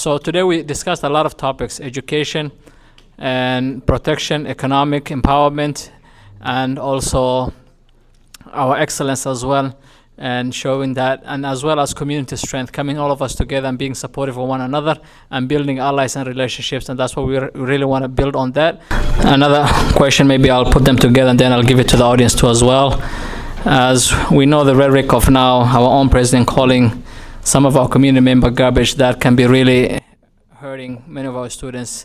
So today we discussed a lot of topics: education and protection, economic empowerment, and also our excellence as well, and showing that, and as well as community strength, coming all of us together and being supportive of one another and building allies and relationships, and that's what we really want to build on that. Another question, maybe I'll put them together and then I'll give it to the audience too as well. As we know, the rhetoric of now our own president calling some of our community member garbage, that can be really hurting many of our students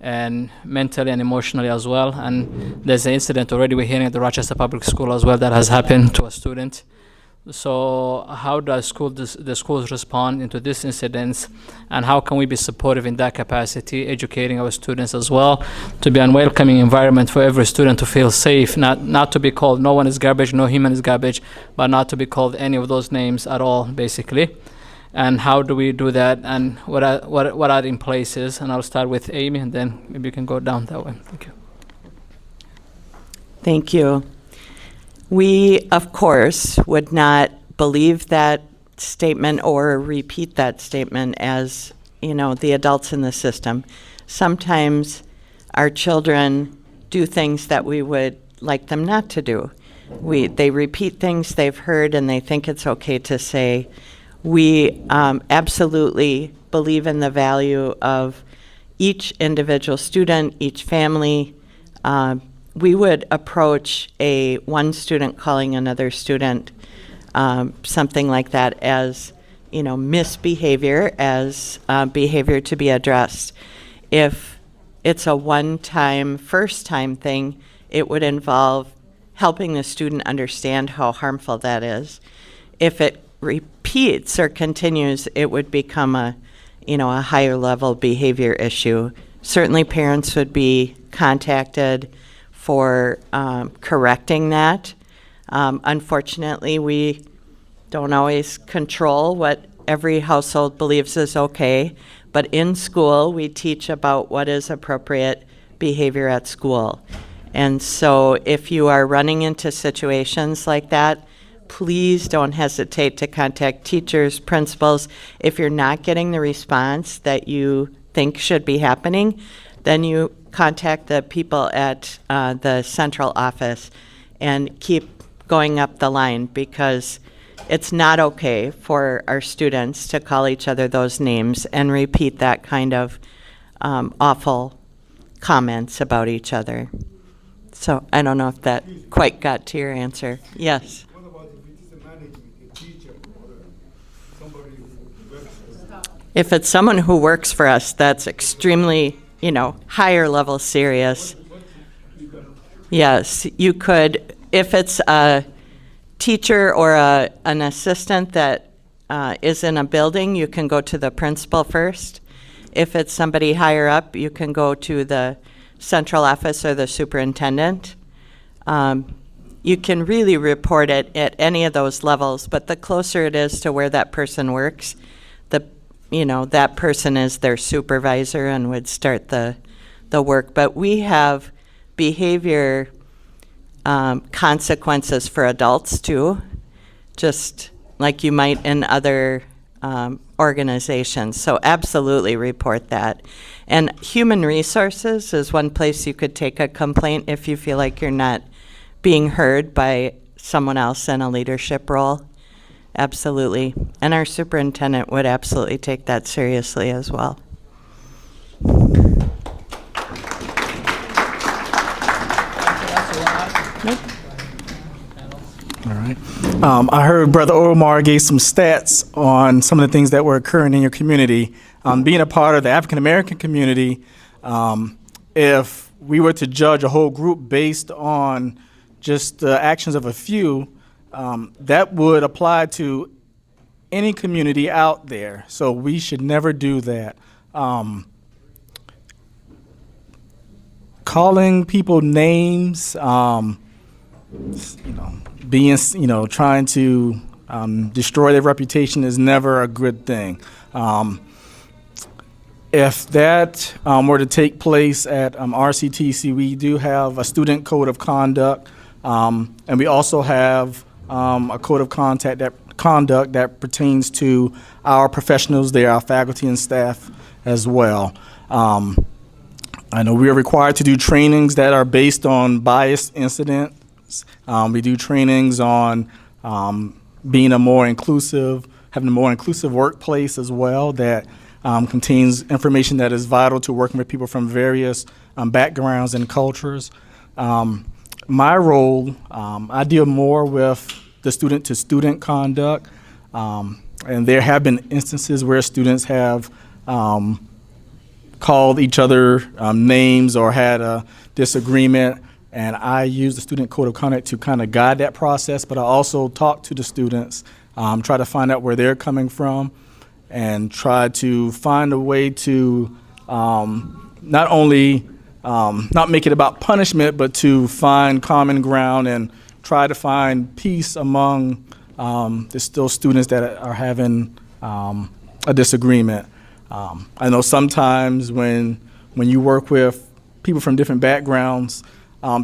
and mentally and emotionally as well. And there's an incident already we're hearing at the Rochester Public School as well that has happened to a student. So how does the schools respond into this incidents, and how can we be supportive in that capacity, educating our students as well, to be a welcoming environment for every student to feel safe, not to be called no one is garbage, no human is garbage, but not to be called any of those names at all, basically. And how do we do that, and what are in places? And I'll start with Amy, and then maybe you can go down that way. Thank you. Thank you. We, of course, would not believe that statement or repeat that statement as, the adults in the system. Sometimes our children do things that we would like them not to do. They repeat things they've heard and they think it's okay to say. We absolutely believe in the value of each individual student, each family. We would approach one student calling another student something like that as, misbehavior, as behavior to be addressed. If it's a one-time, first-time thing, it would involve helping the student understand how harmful that is. If it repeats or continues, it would become a higher level behavior issue. Certainly parents would be contacted for correcting that. Unfortunately, we don't always control what every household believes is okay, but in school we teach about what is appropriate behavior at school. And so if you are running into situations like that, please don't hesitate to contact teachers, principals. If you're not getting the response that you think should be happening, then you contact the people at the central office and keep going up the line, because it's not okay for our students to call each other those names and repeat that kind of awful comments about each other. So I don't know if that quite got to your answer. Yes. What about if it is a management, a teacher, or somebody who works for us? If it's someone who works for us, that's extremely, higher level serious. Yes, you could, if it's a teacher or an assistant that is in a building, you can go to the principal first. If it's somebody higher up, you can go to the central office or the superintendent. You can really report it at any of those levels, but the closer it is to where that person works, that person is their supervisor and would start the work. But we have behavior consequences for adults too, just like you might in other organizations. So absolutely report that. And human resources is one place you could take a complaint if you feel like you're not being heard by someone else in a leadership role. Absolutely. And our superintendent would absolutely take that seriously as well. All right. I heard Brother Omar gave some stats on some of the things that were occurring in your community. Being a part of the African American community, if we were to judge a whole group based on just the actions of a few, that would apply to any community out there. So we should never do that. Calling people names, trying to destroy their reputation is never a good thing. If that were to take place at RCTC, we do have a student code of conduct, and we also have a code of conduct that pertains to our professionals there, our faculty and staff as well. I know we are required to do trainings that are based on biased incidents. We do trainings on being having a more inclusive workplace as well that contains information that is vital to working with people from various backgrounds and cultures. My role, I deal more with the student-to-student conduct, and there have been instances where students have called each other names or had a disagreement, and I use the student code of conduct to kind of guide that process, but I also talk to the students, try to find out where they're coming from, and try to find a way to not only not make it about punishment, but to find common ground and try to find peace among there's still students that are having a disagreement. I know sometimes when you work with people from different backgrounds,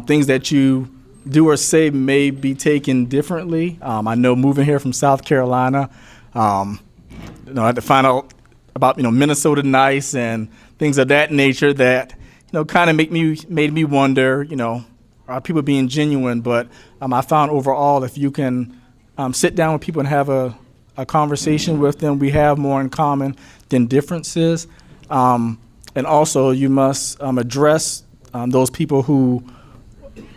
things that you do or say may be taken differently. I know moving here from South Carolina, I had to find out about Minnesota Nice and things of that nature that kind of made me wonder, are people being genuine? But I found overall, if you can sit down with people and have a conversation with them, we have more in common than differences. And also, you must address those people who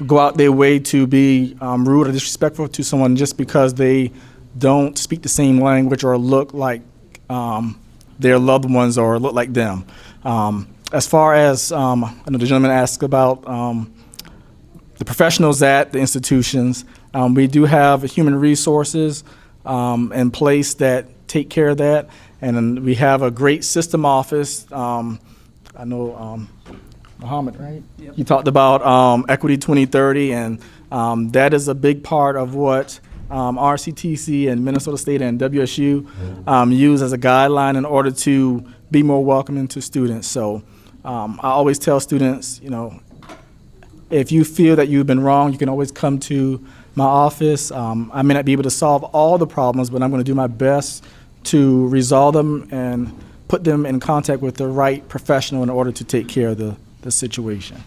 go out their way to be rude or disrespectful to someone just because they don't speak the same language or look like their loved ones or look like them. As far as, I know the gentleman asked about the professionals at the institutions, we do have human resources in place that take care of that, and then we have a great system office. I know Muhammad, right? Yep. You talked about Equity 2030, and that is a big part of what RCTC and Minnesota State and WSU use as a guideline in order to be more welcoming to students. So I always tell students, if you feel that you've been wrong, you can always come to my office. I may not be able to solve all the problems, but I'm going to do my best to resolve them and put them in contact with the right professional in order to take care of the situation.